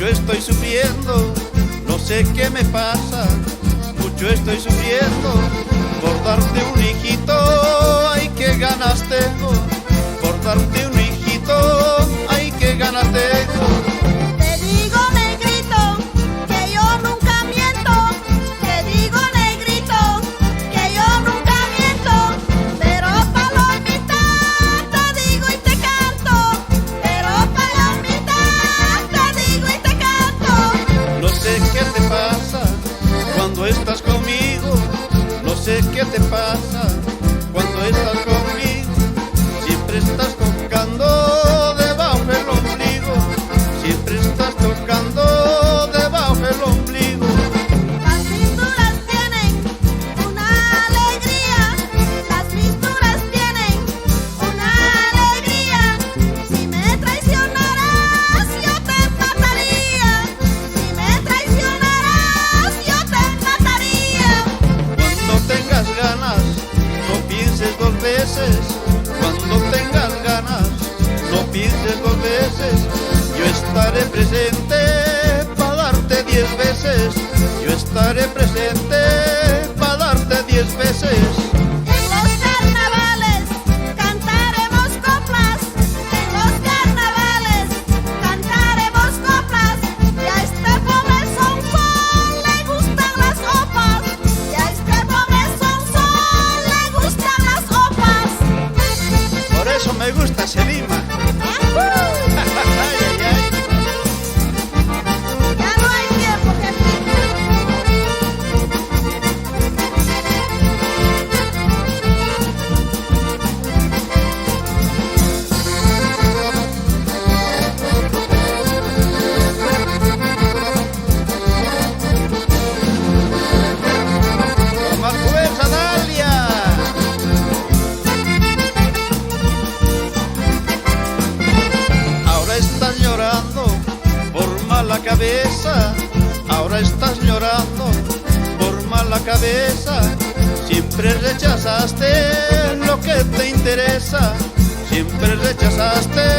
mucho estoy sufriendo, no sé qué me pasa, mucho estoy sufriendo, por darte un hijito, ay qué ganas tengo, por darte un hijito, ay qué ganas tengo. Te digo negrito, que yo nunca miento, te digo negrito, que yo nunca miento, pero palomita te digo y te canto, pero palomita te digo y te canto. No sé qué te pasa cuando estás conmigo, no sé qué te pasa cuando estás conmigo, siempre estás tocando debajo el ombligo, siempre estás tocando debajo el ombligo. Las misturas tienen una alegría, las misturas tienen una alegría. Si me traicionaras yo te mataría, si me traicionaras yo te mataría. Cuando tengas ganas, no pienses dos veces, cuando tengas ganas, no pienses dos veces, yo estaré presente para darte 10 veces, yo estaré presente para darte 10 veces. En los carnavales cantaremos coplas, en los carnavales cantaremos coplas. Y a este pobre sonzón le gustan las opas, y a este pobre sonzón le gustan las opas. Por eso me gusta Selima. Ay, ay, ay. Ya no hay tiempo, jefito. Con más fuerza, Dalia. Ahora estás llorando por mala cabeza, ahora estás llorando por mala cabeza, siempre rechazaste lo que te interesa, siempre rechazaste